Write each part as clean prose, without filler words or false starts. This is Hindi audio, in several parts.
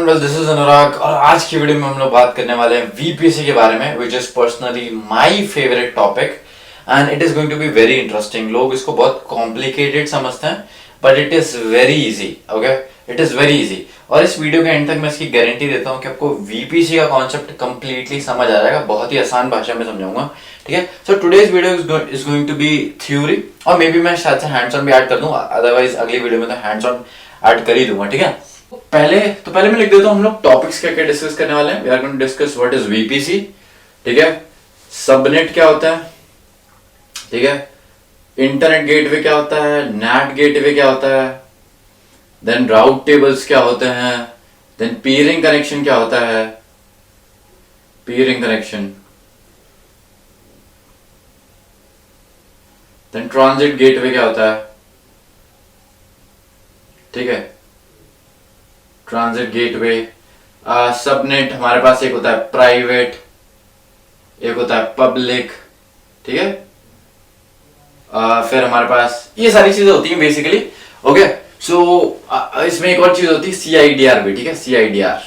वेल, दिस इज अनुराग और आज की वीडियो में हम लोग बात करने वाले हैं वीपीएससी के बारे में, which is personally my favourite topic and it is going to be very interesting. लोग इसको बहुत कॉम्प्लिकेटेड समझते हैं but it is very easy. Okay, it is very easy. और इस वीडियो के एंड तक मैं इसकी गारंटी देता हूँ कि आपको वीपीएससी का कॉन्सेप्ट कंप्लीटली समझ आ जाएगा। बहुत ही आसान भाषा में समझाऊंगा, ठीक है। So today's video is going to be theory और मे बी मैं शायद से हैंड्स ऑन भी ऐड कर दूं, अदरवाइज अगली वीडियो में तो हैंड्स ऑन ऐड कर ही दूंगा, ठीक है। पहले मैं लिख देता हूं हम लोग टॉपिक्स क्या क्या डिस्कस करने वाले हैं। We are going to discuss what is VPC, ठीक है। सबनेट क्या होता है, ठीक है। इंटरनेट गेटवे क्या होता है, नेट गेटवे क्या होता है, देन राउट टेबल्स क्या होते हैं, देन पीयरिंग कनेक्शन क्या होता है, पीयरिंग कनेक्शन, देन ट्रांजिट गेटवे क्या होता है, ठीक है। ट्रांजिट गेटवे, सबनेट हमारे पास एक होता है प्राइवेट, एक होता है पब्लिक, ठीक है। फिर हमारे पास ये सारी चीजें होती हैं बेसिकली। ओके, सो इसमें एक और चीज होती है सीआईडीआर भी, ठीक है। सीआईडीआर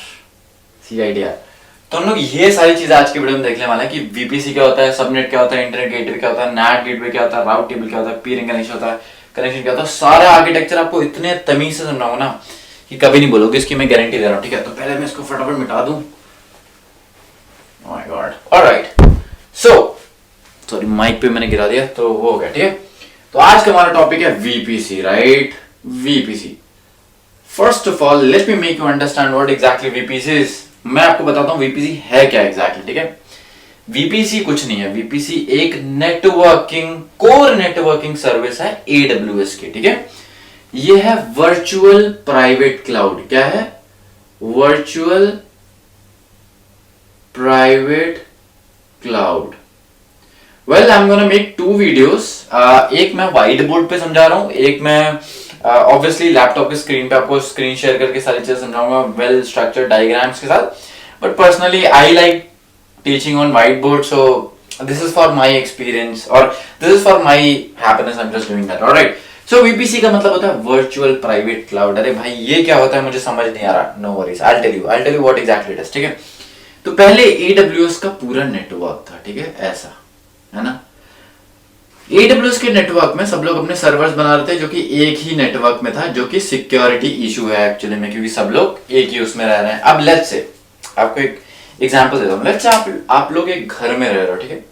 तो हम लोग ये सारी चीजें आज की वीडियो में देखने वाले हैं कि वीपीसी क्या होता है, सबनेट क्या होता है, इंटरनेट गेटवे क्या होता है, नेट गेटवे क्या होता है, राउट टेबल क्या होता है, पीयरिंग कनेक्शन होता है, कनेक्शन क्या होता है। सारा आर्किटेक्चर आपको इतने तमीज से समझाऊंगा ना कि कभी नहीं बोलोगे, इसकी मैं गारंटी दे रहा हूं, ठीक है। तो पहले मैं इसको फटाफट मिटा दूं। Oh my God, alright. Sorry mic पे मैंने गिरा दिया तो वो हो गया, ठीक है। तो आज का हमारा टॉपिक है VPC, right. VPC, first of all let me make you understand what exactly VPC is. मैं आपको बताता हूं वीपीसी है क्या एग्जैक्टली, ठीक है। वीपीसी कुछ नहीं है, वीपीसी एक नेटवर्किंग, कोर नेटवर्किंग सर्विस है एडब्ल्यूएस की, ठीक है। ये है वर्चुअल प्राइवेट क्लाउड। क्या है? Virtual private cloud. Well, I am gonna make 2 videos. एक मैं व्हाइट बोर्ड पे समझा रहा हूं, एक मैं ऑब्वियसली लैपटॉप की स्क्रीन पे आपको स्क्रीन शेयर करके सारी चीजें समझाऊंगा वेल स्ट्रक्चर्ड डायग्राम्स के साथ। But personally I like teaching on white board, so this is for my experience और this is for my happiness. I am just doing that, alright. So VPC का मतलब होता है वर्चुअल प्राइवेट क्लाउड। अरे भाई ये क्या होता है मुझे समझ नहीं आ रहा। No worries, I tell you what exactly it is, ठीक है। तो पहले एडब्ल्यूएस का पूरा नेटवर्क था, ठीक है, ऐसा है ना। एडब्ल्यूएस के नेटवर्क में सब लोग अपने सर्वर्स बना रहे थे जो कि एक ही नेटवर्क में था, जो कि सिक्योरिटी इशू है एक्चुअली में, क्योंकि सब लोग एक ही उसमें रह रहे हैं। अब लेट्स से आपको एक एग्जांपल देता हूं। लेट्स से आप लोग एक घर में रह रहे हो, ठीक है।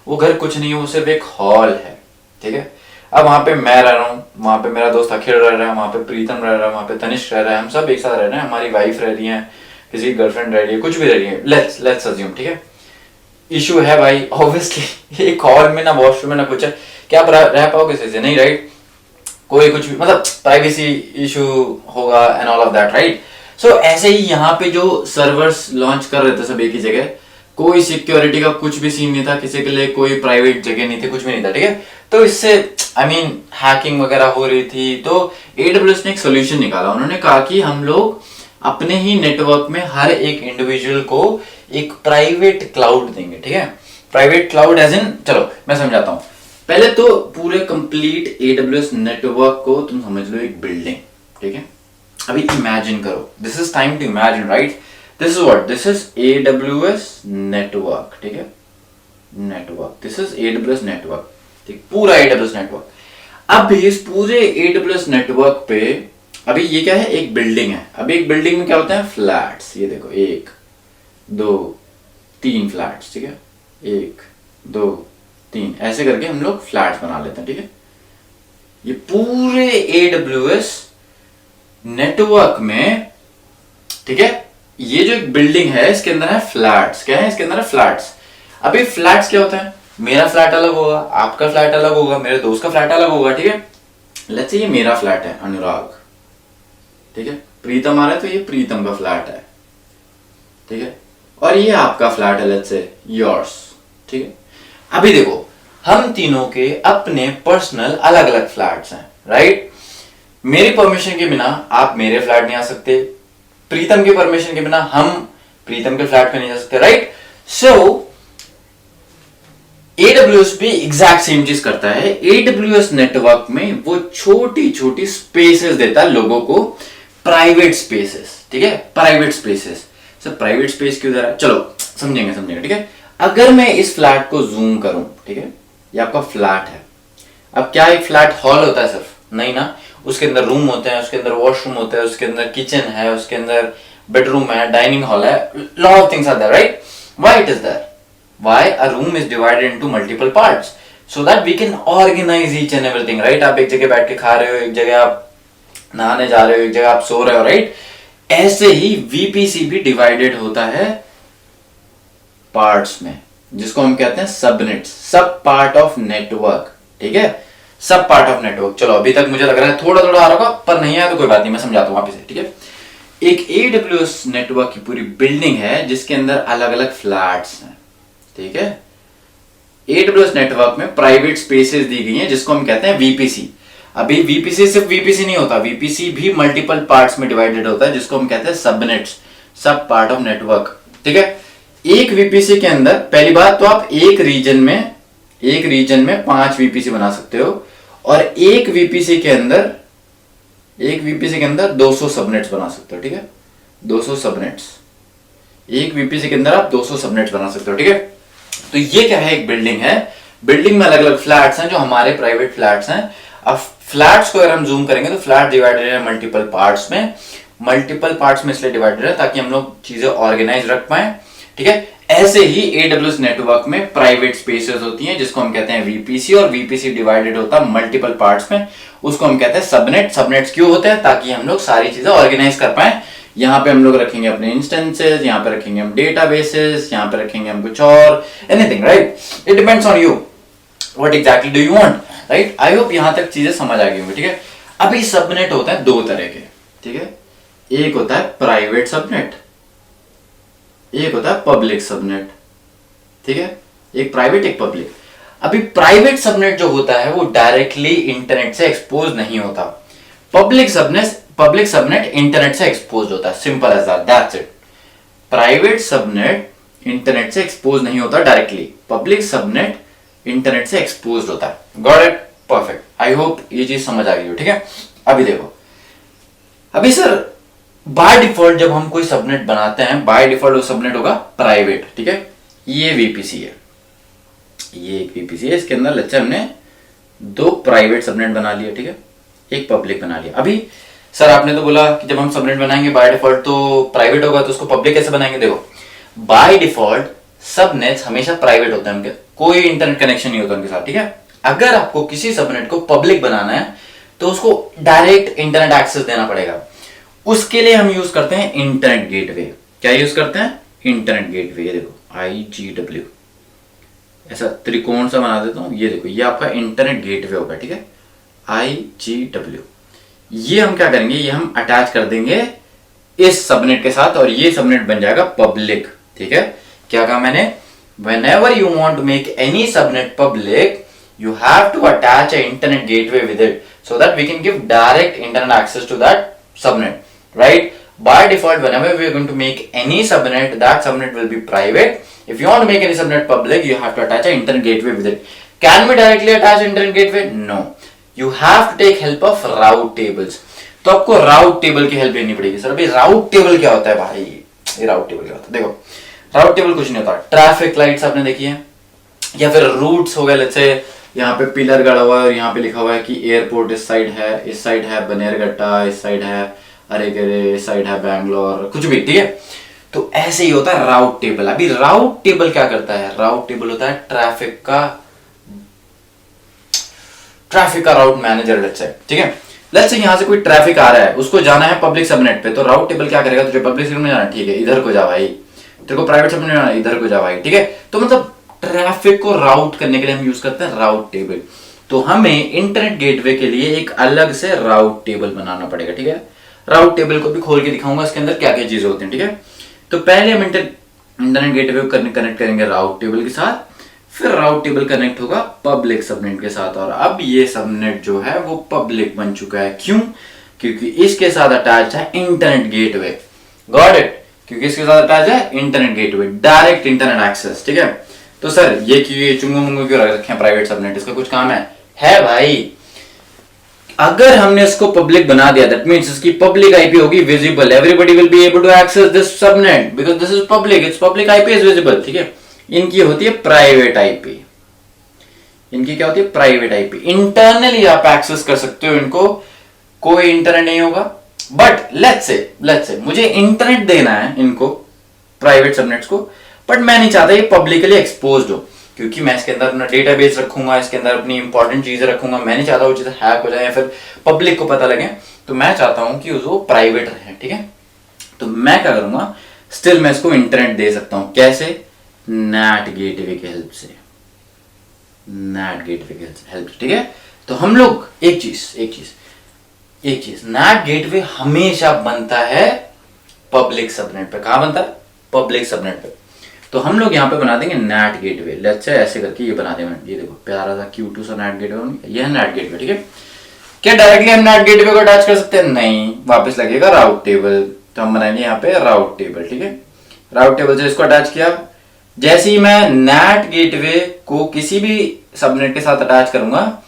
वो घर कुछ नहीं है, वो सिर्फ एक हॉल है, ठीक है। अब वहां पे मैं रह रहा हूँ, वहां पे मेरा दोस्त अखिल रह रहा है, वहां पे प्रीतम रह रहा है, वहां पे तनिष्क रह रहा है, हम सब एक साथ रह रहे हैं। हमारी वाइफ रह रही है, किसी की गर्लफ्रेंड रह रही है, कुछ भी रह रही है। लेट्स अज्यूम, ठीक है। इशू है भाई, ऑब्वियसली एक हॉल में ना वॉशरूम में ना कुछ है, क्या आप रह पाओगे किसी से? नहीं, राइट। कोई कुछ भी मतलब प्राइवेसी इशू होगा and all of that, right. So ऐसे ही यहाँ पे जो सर्वर्स लॉन्च कर रहे थे सब एक ही जगह, कोई सिक्योरिटी का कुछ भी सीन नहीं था, किसी के लिए कोई प्राइवेट जगह नहीं थी, कुछ भी नहीं था, ठीक है। तो इससे आई मीन हैकिंग वगैरह हो रही थी। तो एडब्ल्यूएस ने एक सोल्यूशन निकाला। उन्होंने कहा कि हम लोग अपने ही नेटवर्क में हर एक इंडिविजुअल को एक प्राइवेट क्लाउड देंगे, ठीक है। प्राइवेट क्लाउड एज इन, चलो मैं समझाता हूं। पहले तो पूरे कंप्लीट एडब्ल्यूएस नेटवर्क को तुम समझ लो एक बिल्डिंग, ठीक है। अभी इमेजिन करो, this is time to imagine, right. This is what, this is AWS network, ठीक है। Network, this is AWS network, ठीक, पूरा एडब्ल्यूएस नेटवर्क। अब इस पूरे एडब्ल्यूएस नेटवर्क पे अभी ये क्या है, एक बिल्डिंग है। अभी एक बिल्डिंग में क्या होता है, फ्लैट्स। ये देखो 1 2 3 फ्लैट्स, ठीक है। 1 2 3 ऐसे करके हम लोग फ्लैट्स बना लेते हैं, ठीक है। ये पूरे एडब्ल्यूएस नेटवर्क में, ठीक है, ये जो एक बिल्डिंग है इसके अंदर है फ्लैट्स। क्या है इसके अंदर है, फ्लैट्स। अभी फ्लैट्स क्या होता है, मेरा फ्लैट अलग होगा, आपका फ्लैट अलग होगा, मेरे दोस्त का फ्लैट अलग होगा, ठीक है। लेट्स से ये मेरा फ्लैट है, अनुराग, ठीक है। प्रीतम आ रहा है तो ये प्रीतम का फ्लैट है, ठीक है। और ये आपका फ्लैट है, लेट्स से योर्स, ठीक है। अभी देखो, हम तीनों के अपने पर्सनल अलग अलग फ्लैट्स हैं, राइट। मेरी परमिशन के बिना आप मेरे फ्लैट नहीं आ सकते, प्रीतम की परमिशन के बिना हम प्रीतम के फ्लैट पे नहीं जा सकते, राइट। सो AWS भी एग्जैक्ट सेम चीज करता है। AWS नेटवर्क में वो छोटी छोटी स्पेसेस देता है लोगों को प्राइवेट स्पेसेस, ठीक है, private spaces. Sir private space क्यों दे रहा है, चलो समझेंगे, ठीक है। अगर मैं इस फ्लैट को जूम करूं, ठीक है, ये आपका फ्लैट है। अब क्या एक फ्लैट हॉल होता है सिर्फ, नहीं ना, उसके अंदर रूम होते हैं, उसके अंदर वॉशरूम होता है, उसके अंदर किचन है, उसके अंदर बेडरूम है, डाइनिंग हॉल है, lot of things are there, right. Why it is there, why a room is divided into multiple parts, so that we can organise each and everything, right. आप एक जगह बैठ के खा रहे हो, एक जगह आप नहाने जा रहे हो, एक जगह आप सो रहे हो, राइट। ऐसे ही वीपीसी भी डिवाइडेड होता है पार्ट्स में, जिसको हम कहते हैं सबनेट्स, सब पार्ट ऑफ नेटवर्क, ठीक है, सब पार्ट ऑफ नेटवर्क। चलो अभी तक मुझे लग रहा है थोड़ा थोड़ा आ रहा होगा, पर नहीं आया तो कोई बात नहीं, मैं समझाता हूं वापस से, ठीक है। एक एडब्ल्यूएस नेटवर्क की पूरी बिल्डिंग है जिसके अंदर अलग अलग फ्लैट्स हैं, ठीक है। एडब्ल्यूएस नेटवर्क में प्राइवेट स्पेसेस दी गई हैं जिसको हम कहते हैं वीपीसी। अभी वीपीसी सिर्फ वीपीसी नहीं होता, वीपीसी भी मल्टीपल पार्ट्स में डिवाइडेड होता है जिसको हम कहते हैं सबनेट्स, सब पार्ट ऑफ नेटवर्क, ठीक है। एक वीपीसी के अंदर पहली बात तो आप एक रीजन में 5 वीपीसी बना सकते हो, और एक वीपीसी के अंदर 200 सबनेट्स बना सकते हो, ठीक है, 200 सबनेट्स। एक वीपीसी के अंदर आप 200 सबनेट्स बना सकते हो, ठीक है। तो ये क्या है, एक बिल्डिंग है, बिल्डिंग में अलग अलग फ्लैट्स हैं जो हमारे प्राइवेट फ्लैट्स हैं। अब फ्लैट्स को अगर हम जूम करेंगे तो फ्लैट डिवाइडेड है मल्टीपल पार्ट्स में, मल्टीपल पार्ट्स में इसलिए डिवाइडेड है ताकि हम लोग चीजें ऑर्गेनाइज रख पाए, ठीक है। ऐसे ही एडब्ल्यूएस नेटवर्क में प्राइवेट स्पेसेस होती हैं जिसको हम कहते हैं वीपीसी, और वीपीसी डिवाइडेड होता है मल्टीपल पार्ट्स में, उसको हम कहते हैं सबनेट। सबनेट्स क्यों होते हैं, ताकि हम लोग सारी चीजें ऑर्गेनाइज कर पाए। यहाँ पे हम लोग रखेंगे अपने इंस्टेंसेस, यहाँ पे रखेंगे हम डेटाबेसेस, यहाँ पे रखेंगे हम कुछ और, anything, right. It depends on you what exactly do you want, right. I hope यहां तक चीजें समझ आ गई होंगी, ठीक है। अभी सबनेट होता है 2 तरह के, ठीक है। एक होता है प्राइवेट सबनेट, एक होता है पब्लिक सबनेट, ठीक है, एक प्राइवेट एक पब्लिक। अभी प्राइवेट सबनेट जो होता है वो डायरेक्टली इंटरनेट से एक्सपोज नहीं होता, पब्लिक सबनेट इंटरनेट से एक्सपोज होता है, simple as that's it. Private subnet internet से एक्सपोज नहीं होता डायरेक्टली, पब्लिक सबनेट इंटरनेट से एक्सपोज होता है। Got it, perfect. I hope ये चीज समझ आ गई हो, ठीक है। अभी देखो, अभी सर बाय डिफॉल्ट जब हम कोई सबनेट बनाते हैं, बाय डिफॉल्ट वो सबनेट होगा प्राइवेट, ठीक है। ये वीपीसी है, ये एक वीपीसी है, इसके अंदर लेट्स हमने 2 प्राइवेट सबनेट बना लिया, ठीक है, एक पब्लिक बना लिया। अभी सर आपने तो बोला कि जब हम सबनेट बनाएंगे बाय डिफॉल्ट तो प्राइवेट होगा, तो उसको पब्लिक कैसे बनाएंगे। देखो बाय डिफॉल्ट सबनेट्स हमेशा प्राइवेट होते हैं, उनके कोई इंटरनेट कनेक्शन नहीं होता उनके साथ, ठीक है। अगर आपको किसी सबनेट को पब्लिक बनाना है तो उसको डायरेक्ट इंटरनेट एक्सेस देना पड़ेगा। उसके लिए हम यूज करते हैं इंटरनेट गेटवे। क्या यूज करते हैं, इंटरनेट गेटवे। ये देखो IGW, ऐसा त्रिकोण सा बना देता हूं, ये देखो ये आपका इंटरनेट गेटवे होगा, ठीक है, IGW। ये हम क्या करेंगे, ये हम अटैच कर देंगे इस सबनेट के साथ, और ये सबनेट बन जाएगा पब्लिक, ठीक है। क्या कहा मैंने, whenever you want to make any subnet public, you have to attach an internet gateway with it, so that we can give direct internet access to that subnet, right? By default, whenever we are going to make any subnet, that subnet will be private. If you want to make any subnet public, you have to attach an internet gateway with it. Can we directly attach internet gateway? No. You have to take help of route tables. तो आपको राउट टेबल की हेल्प लेनी पड़ेगी। सर अभी राउट टेबल क्या होता है भाई, ये राउट टेबल क्या होता है, देखो राउट टेबल कुछ नहीं होता। ट्रैफिक लाइट्स आपने देखी है, या फिर रूट्स हो गए, लेट्स से यहाँ पे पिलर गड़ा हुआ है और यहाँ पे लिखा हुआ है कि एयरपोर्ट इस साइड है बनेरघट्टा, इस साइड है अरेगरे, इस साइड है बैंगलोर, कुछ भी, ठीक है। तो ऐसे ही होता है राउट टेबल। अभी राउट टेबल क्या करता है, राउट टेबल होता है ट्रैफिक का राउट मैनेजर, लेट्स से, ठीक है। लेट्स से यहाँ से कोई ट्रैफिक आ रहा है, उसको जाना है पब्लिक सबनेट पे, तो राउट टेबल क्या करेगा, तुझे पब्लिक सबनेट में जाना, ठीक है, इधर को जा भाई, तेरे को प्राइवेट सबनेट में जाना, इधर को जा भाई, ठीक है। तो मतलब ट्रैफिक को राउट करने के लिए हम यूज करते हैं राउट टेबल। तो हमें इंटरनेट गेटवे के लिए एक अलग से राउट टेबल बनाना पड़ेगा, ठीक है। राउट टेबल को भी खोल के दिखाऊंगा, इसके अंदर क्या क्या चीजें होती हैं, ठीक है। तो पहले हम इंटरनेट गेटवे को कनेक्ट करेंगे राउट टेबल के साथ, फिर राउट टेबल कनेक्ट होगा पब्लिक सबनेट के साथ, और अब ये सबनेट जो है वो पब्लिक बन चुका है। क्यों, क्योंकि इसके साथ अटैच है इंटरनेट गेटवे। गॉट इट, क्योंकि इसके साथ अटैच है internet gateway, direct internet access, ठीक है। तो सर ये क्यों चुंगू मुंगू क्यों रख रखे हैं प्राइवेट सबनेट, इसका कुछ काम है भाई। अगर हमने इसको पब्लिक बना दिया, दैट मीन्स इसकी पब्लिक आईपी होगी visible, everybody will be able to access this subnet because this is public, it's public IP is visible, ठीक है। इनकी होती है प्राइवेट आईपी, इनकी क्या होती है प्राइवेट आईपी, इंटरनली आप एक्सेस कर सकते हो इनको, कोई इंटरनेट नहीं होगा। बट लेट्स से मुझे इंटरनेट देना है इनको प्राइवेट सबनेट्स को, बट मैं नहीं चाहता ये पब्लिकली एक्सपोज्ड हो, क्योंकि मैं इसके अंदर अपना डेटाबेस रखूंगा, इसके अंदर अपनी इंपॉर्टेंट चीजें रखूंगा, मैं नहीं चाहता वो चीजें हैक हो जाए या फिर पब्लिक को पता लगे, तो मैं चाहता हूं कि वो प्राइवेट रहे, ठीक है। तो मैं क्या करूंगा, स्टिल मैं इसको इंटरनेट दे सकता हूं, कैसे, नेट गेटवे की हेल्प से, नेट गेटवे की हेल्प से, ठीक है। तो हम लोग एक चीज नेट गेटवे हमेशा बनता है पब्लिक सबनेट पे। कहां बनता है, पब्लिक सबनेट पे। तो हम लोग यहाँ पे बना देंगे नेट गेटवे, लेट्स से ऐसे करके ये बना देंगे, ये देखो प्यारा सा क्यूट सा नेट गेटवे, ये है नेट गेटवे, ठीक है। क्या डायरेक्टली हम नेट गेटवे को अटैच कर सकते हैं, नहीं, वापस लगेगा राउट टेबल, तो हम बनाएंगे यहाँ पे राउट टेबल, ठीक है। राउट टेबल से इसको अटैच किया, जैसे ही मैं नेट गेटवे को किसी भी सबनेट के साथ अटैच करूंगा,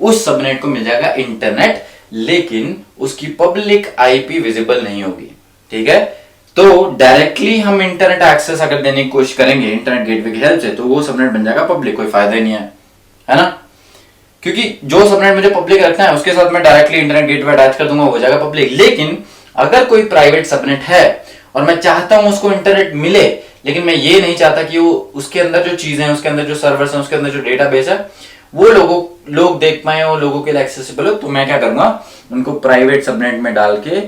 उस सबनेट को मिल जाएगा इंटरनेट, लेकिन उसकी पब्लिक आईपी विजिबल नहीं होगी, ठीक है। तो डायरेक्टली हम इंटरनेट एक्सेस अगर देने की कोशिश करेंगे इंटरनेट गेटवे की हेल्प से, तो वो सबनेट बन जाएगा पब्लिक, कोई फायदा ही नहीं है ना, क्योंकि जो सबनेट मुझे पब्लिक रखना है उसके साथ मैं डायरेक्टली इंटरनेट गेटवे अटैच कर दूंगा, हो जाएगा पब्लिक। लेकिन अगर कोई प्राइवेट सबनेट है और मैं चाहता हूं उसको इंटरनेट मिले, लेकिन मैं ये नहीं चाहता कि वो उसके अंदर जो चीजें हैं, उसके अंदर जो सर्वर्स हैं, उसके अंदर जो डेटाबेस है, वो लोग देख पाए और लोगों के लिए एक्सेसिबल हो, तो मैं क्या करूंगा, उनको प्राइवेट सबनेट में डाल के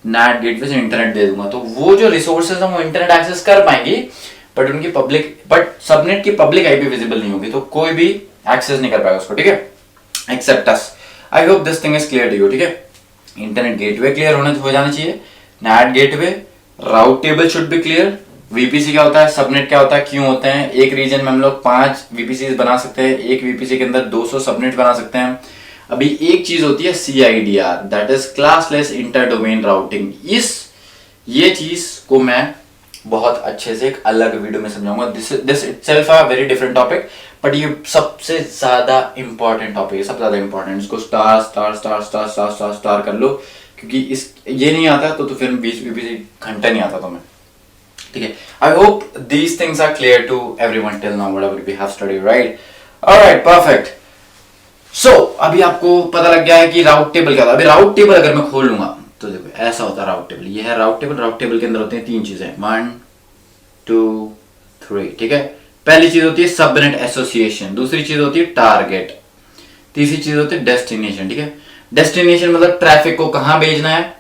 नेट गेटवे से इंटरनेट दे दूंगा। तो वो जो रिसोर्सेज हैं वो इंटरनेट एक्सेस कर पाएंगे, बट सबनेट की पब्लिक आईपी विजिबल नहीं होगी, तो कोई भी एक्सेस नहीं कर पाएगा उसको, ठीक है, except us. I hope this thing is clear to you, ठीक है। इंटरनेट गेटवे क्लियर हो जाना चाहिए, NAT gateway, route table should be clear, VPC क्या होता है, सबनेट क्या होता है, क्यों होते हैं, एक रीजन में हम लोग 5 वीपीसी बना सकते हैं, एक वीपीसी के अंदर 200 सबनेट बना सकते हैं। अभी एक चीज होती है CIDR, that is classless inter domain routing. ये चीज को मैं बहुत अच्छे से एक अलग वीडियो में समझाऊंगा, this itself a very different topic, but ये सबसे ज्यादा इंपॉर्टेंट टॉपिक है, सबसे ज्यादा इंपॉर्टेंट। इसको star star star star star star star कर लो, क्योंकि ये नहीं आता तो फिर 20 वीपीसी घंटा नहीं आता तुम्हें, ठीक है। I hope these things are clear to everyone till now, whatever we have studied, right? Alright, perfect. So अभी आपको पता लग गया है कि राउट टेबल क्या होता है। अभी राउट टेबल अगर मैं खोल लूंगा तो देखो ऐसा होता है राउट टेबल, ये है राउट टेबल। राउट टेबल के अंदर होते हैं 3 चीजें, 1 2 3, ठीक है। पहली चीज होती है सबनेट एसोसिएशन, दूसरी चीज होती है टारगेट, तीसरी चीज होती है डेस्टिनेशन, ठीक है। डेस्टिनेशन मतलब ट्रैफिक को कहां भेजना है,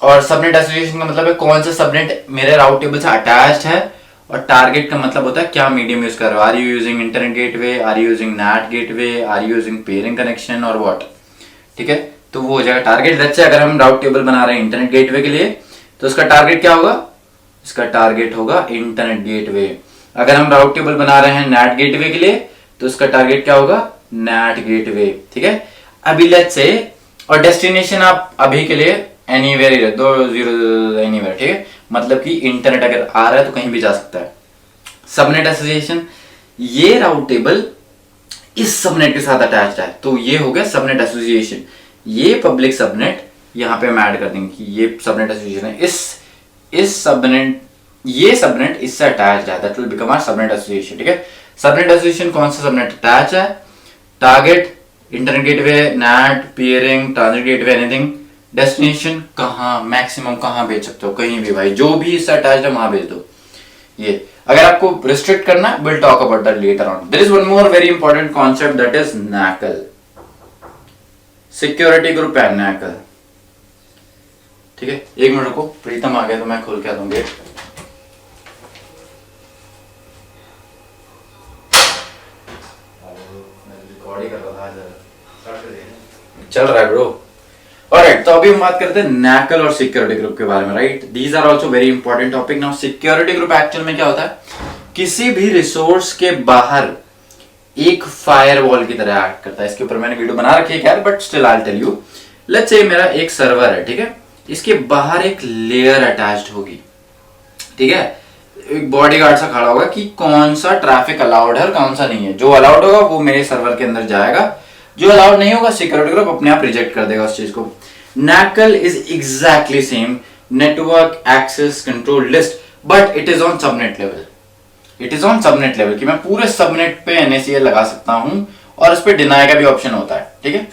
और सबनेट एसोसिएशन का मतलब है कौन सा सबनेट मेरे राउट टेबल से अटैच्ड है, और टारगेट का मतलब होता है क्या मीडियम यूज कर रहे हो, are you using internet gateway, are you using NAT gateway, are you using peering connection और व्हाट, ठीक है। तो वो हो जाएगा टारगेट। लेट्स से अगर हम राउट टेबल बना रहे हैं इंटरनेट गेटवे के लिए, तो इसका टारगेट क्या होगा, इसका टारगेट होगा इंटरनेट गेटवे। अगर हम राउट टेबल बना रहे हैं नेट गेटवे के लिए, तो इसका टारगेट क्या होगा, नेट गेटवे, ठीक है। अभी लेट्स से, और डेस्टिनेशन आप अभी के लिए एनीवेयर ही रख दो, 0 एनीवेयर, ठीक है। मतलब कि इंटरनेट अगर आ रहा है तो कहीं भी जा सकता है। सबनेट एसोसिएशन, ये राउट टेबल इस सबनेट के साथ अटैच्ड है, तो ये हो गया सबनेट एसोसिएशन। ये पब्लिक सबनेट यहां पे हम ऐड कर देंगे कि ये सबनेट एसोसिएशन है, इस सबनेट, ये सबनेट इससे अटैच्ड है, that will become our subnet association, ठीक है। सबनेट एसोसिएशन कौन सा सबनेट अटैच है, target, internet gateway, net, peering, transit gateway, anything. Destination कहां, मैक्सिमम कहां भेज सकते हो, कहीं भी भाई, जो भी इससे अटैच्ड है वहां भेज दो। ये अगर आपको रिस्ट्रिक्ट करना है, will talk about that later on. There is one more very important concept, that is NACL, security group and NACL, ठीक है। एक मिनट रुको, प्रीतम आ गया तो मैं खोल के आ दूंगी। चल रहा है ब्रो। ऑलराइट, तो अभी हम बात करते हैं नैकल और सिक्योरिटी ग्रुप के बारे में, right? These are also very important topic. Now security group actual में क्या होता है, किसी भी रिसोर्स के बाहर एक फायरवॉल की तरह एक्ट करता है। इसके ऊपर मैंने वीडियो बना रखी है खैर, but still I will tell you. Let's say मेरा एक सर्वर है, ठीक है, इसके बाहर एक लेयर अटैच्ड होगी, ठीक है। एक बॉडीगार्ड सा खड़ा होगा कि कौन सा ट्रैफिक अलाउड है और कौन सा नहीं है। जो अलाउड होगा वो मेरे सर्वर के अंदर जाएगा, जो अलाउड नहीं होगा सिक्योरिटी ग्रुप अपने आप रिजेक्ट कर देगा उस चीज को। NACL is exactly same, network access control list, but it is on subnet level. It is on subnet level कि मैं पूरे सबनेट पे NACL लगा सकता हूं और उस पर डिनाई का भी ऑप्शन होता है, ठीक है।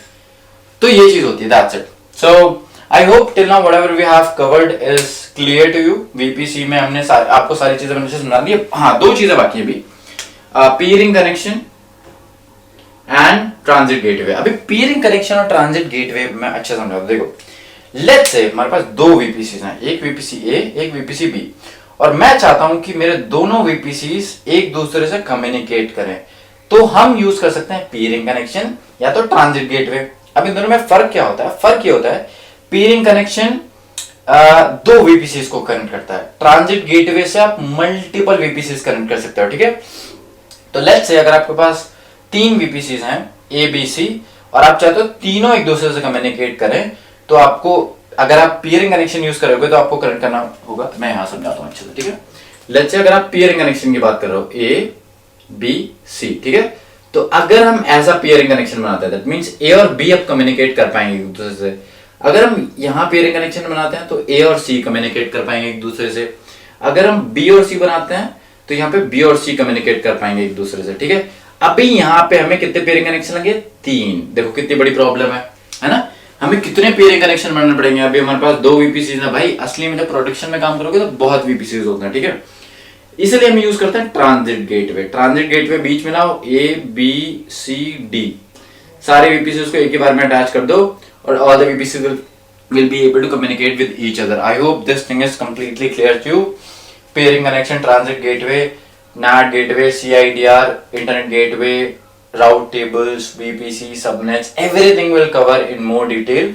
तो ये चीज होती है, दैट्स इट। So I hope till now whatever we have covered is clear to you. VPC में हमने आपको सारी चीजें मैंने समझा दी। हाँ, दो चीजें बाकी है अभी, पीयरिंग कनेक्शन एंड ट्रांजिट गेटवे। अभी पीयरिंग कनेक्शन और ट्रांजिट गेटवे मैं अच्छे समझा दूं। देखो लेट्स से हमारे पास दो VPCs हैं, एक VPC A एक VPC B, और मैं चाहता हूं कि मेरे दोनों VPCs एक दूसरे से कम्युनिकेट करें, तो हम यूज कर सकते हैं पीयरिंग कनेक्शन या तो ट्रांजिट गेटवे। अब इन दोनों में फर्क क्या होता है? फर्क ये होता है पीयरिंग कनेक्शन दो VPCs को कनेक्ट करता है, ट्रांजिट गेटवे से आप मल्टीपल VPCs कनेक्ट कर सकते हो, ठीक है। तो लेट्स से अगर आपके पास तीन VPCs हैं A B C और आप चाहते हो तीनों एक दूसरे से कम्युनिकेट करें, तो आपको अगर आप पीयरिंग कनेक्शन यूज करोगे तो आपको कनेक्ट करना होगा। मैं यहां समझाता हूं अच्छे से, ठीक है। लेट्स से अगर आप पीयरिंग कनेक्शन की बात कर रहे हो A B C, ठीक है, तो अगर हम ऐसा पीयरिंग कनेक्शन बनाते हैं दैट मींस A और B अब कम्युनिकेट कर पाएंगे एक दूसरे से। अगर हम यहाँ पीयरिंग कनेक्शन बनाते हैं तो A और C कम्युनिकेट कर पाएंगे एक दूसरे से। अगर हम B और C बनाते हैं तो यहाँ पे B और C कम्युनिकेट कर पाएंगे एक दूसरे से, ठीक है। अभी यहाँ पे हमें कितने पेयरिंग कनेक्शन लगे? 3। देखो कितनी बड़ी प्रॉब्लम है ना। हमें कितने पेयरिंग कनेक्शन बनाने पड़ेंगे? अभी हमारे पास 2 VPCs है भाई। असली में जब प्रोडक्शन में काम करोगे तो बहुत VPCs होते हैं, ठीक है। इसलिए हम यूज करते हैं ट्रांजिट गेटवे। ट्रांजिट गेटवे बीच में ना A B C D सारे VPCs को एक ही बार में अटैच कर दो और all the VPCs will be able to communicate with each other. I hope this thing is completely clear to you. Pairing connection, transit gateway, NAT gateway, CIDR, internet gateway, route tables, VPC, subnets, everything will cover in more detail.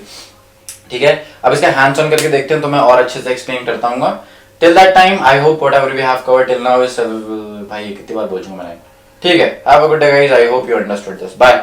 ठीक है, अब इसका hands on करके देखते हैं तो मैं और अच्छे से explain करता हूँ। Till that time, I hope whatever we have covered till now is भाई कितनी बार बोल चुका मैंने, ठीक है। Have a good day guys. I hope you understood this. Bye.